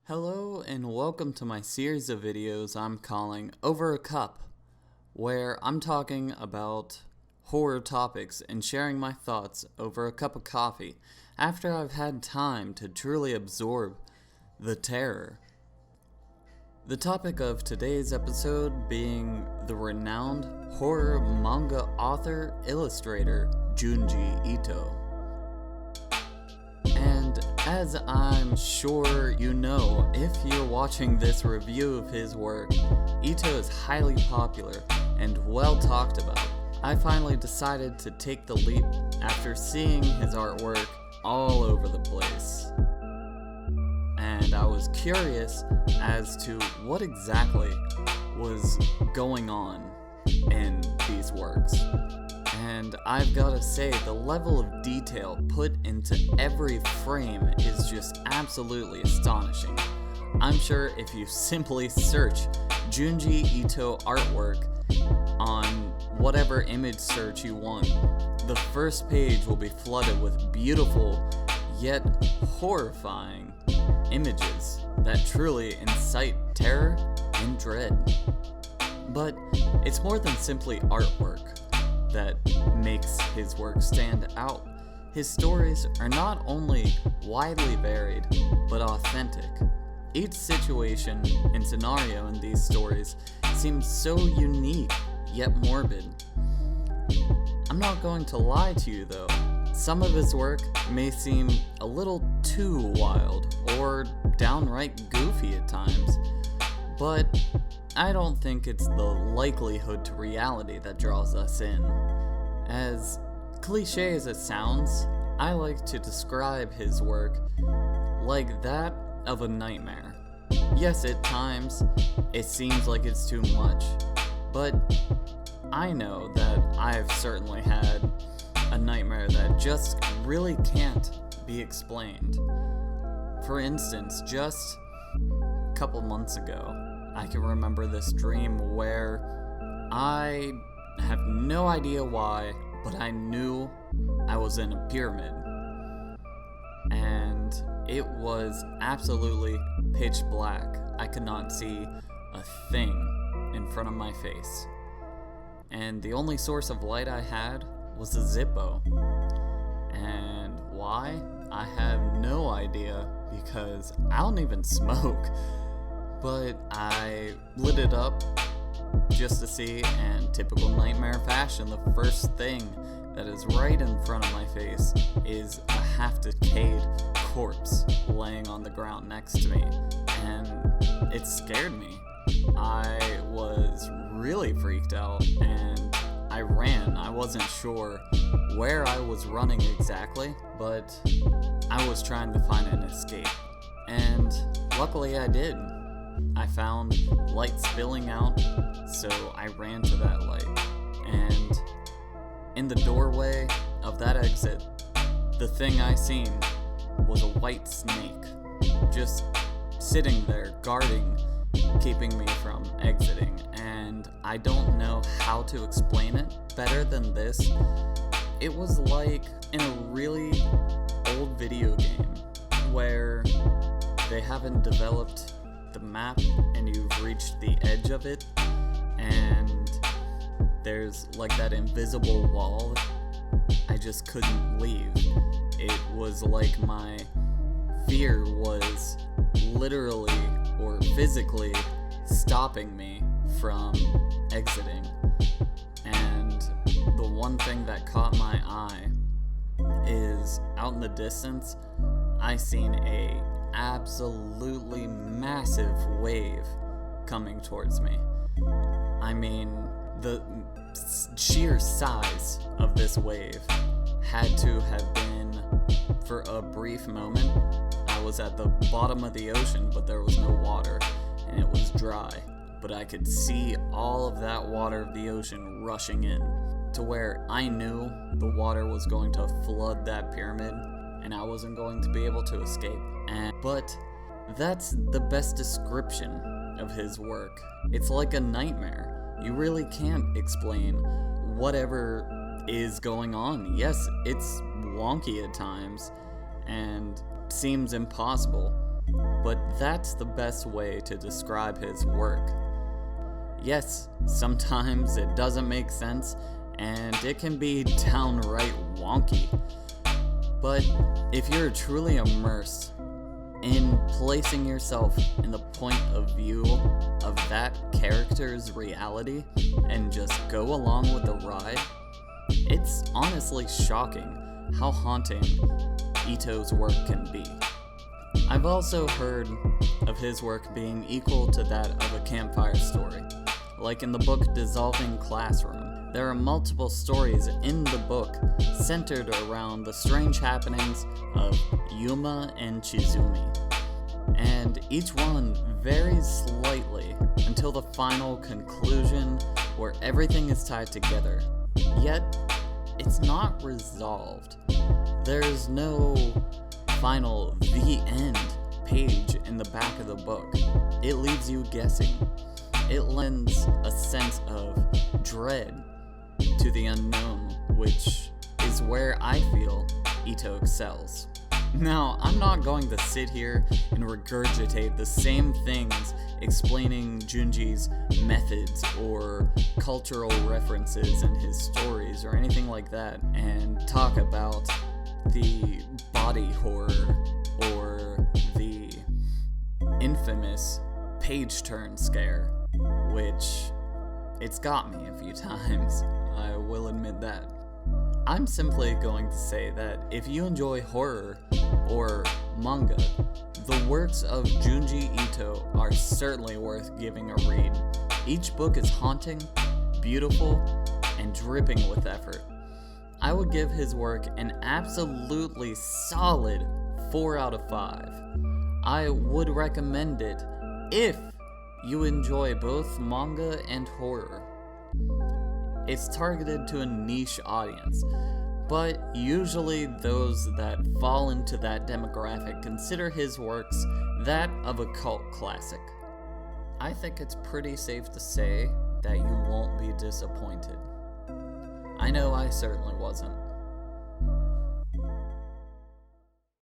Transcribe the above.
Hello and welcome to my series of videos I'm calling Over a Cup, where I'm talking about horror topics and sharing my thoughts over a cup of coffee after I've had time to truly absorb the terror. The topic of today's episode being the renowned horror manga author illustrator Junji Ito. And as I'm sure you know, if you're watching this review of his work, Ito is highly popular and well talked about. I finally decided to take the leap after seeing his artwork all over the place. And I was curious as to what exactly was going on in these works. And I've gotta say, the level of detail put into every frame is just absolutely astonishing. I'm sure if you simply search Junji Ito artwork on whatever image search you want, the first page will be flooded with beautiful yet horrifying images that truly incite terror and dread. But it's more than simply artwork that makes his work stand out. His stories are not only widely varied, but authentic. Each situation and scenario in these stories seems so unique, yet morbid. I'm not going to lie to you though. Some of his work may seem a little too wild, or downright goofy at times, but I don't think it's the likelihood to reality that draws us in. As cliche as it sounds, I like to describe his work like that of a nightmare. Yes, at times, it seems like it's too much, but I know that I've certainly had a nightmare that just really can't be explained. For instance, just a couple months ago, I can remember this dream where I have no idea why, but I knew I was in a pyramid. And it was absolutely pitch black. I could not see a thing in front of my face. And the only source of light I had was a Zippo. And why? I have no idea, because I don't even smoke. But I lit it up just to see, and typical nightmare fashion, the first thing that is right in front of my face is a half-decayed corpse laying on the ground next to me, and it scared me. I was really freaked out, and I ran. I wasn't sure where I was running exactly, but I was trying to find an escape, and luckily I did. I found light spilling out, so I ran to that light, and in the doorway of that exit, the thing I seen was a white snake, just sitting there guarding, keeping me from exiting, and I don't know how to explain it better than this. It was like in a really old video game, where they haven't developed the map and you've reached the edge of it, and there's like that invisible wall. I just couldn't leave. It was like my fear was literally or physically stopping me from exiting. And the one thing that caught my eye is out in the distance, I seen a absolutely massive wave coming towards me. I mean, the sheer size of this wave had to have been, for a brief moment, I was at the bottom of the ocean, but there was no water, and it was dry, but I could see all of that water of the ocean rushing in, to where I knew the water was going to flood that pyramid, and I wasn't going to be able to escape. But that's the best description of his work. It's like a nightmare. You really can't explain whatever is going on. Yes, it's wonky at times and seems impossible, but that's the best way to describe his work. Yes, sometimes it doesn't make sense, and it can be downright wonky. But if you're truly immersed in placing yourself in the point of view of that character's reality and just go along with the ride, it's honestly shocking how haunting Ito's work can be. I've also heard of his work being equal to that of a campfire story. Like in the book Dissolving Classroom, there are multiple stories in the book centered around the strange happenings of Yuma and Chizumi. And each one varies slightly until the final conclusion where everything is tied together. Yet, it's not resolved. There's no final "the end" page in the back of the book. It leaves you guessing. It lends a sense of dread to the unknown, which is where I feel Ito excels. Now, I'm not going to sit here and regurgitate the same things explaining Junji's methods or cultural references in his stories or anything like that and talk about the body horror or the infamous page turn scare, which it's got me a few times, I will admit that. I'm simply going to say that if you enjoy horror or manga, the works of Junji Ito are certainly worth giving a read. Each book is haunting, beautiful, and dripping with effort. I would give his work an absolutely solid 4 out of 5. I would recommend it if you enjoy both manga and horror. It's targeted to a niche audience, but usually those that fall into that demographic consider his works that of a cult classic. I think it's pretty safe to say that you won't be disappointed. I know I certainly wasn't.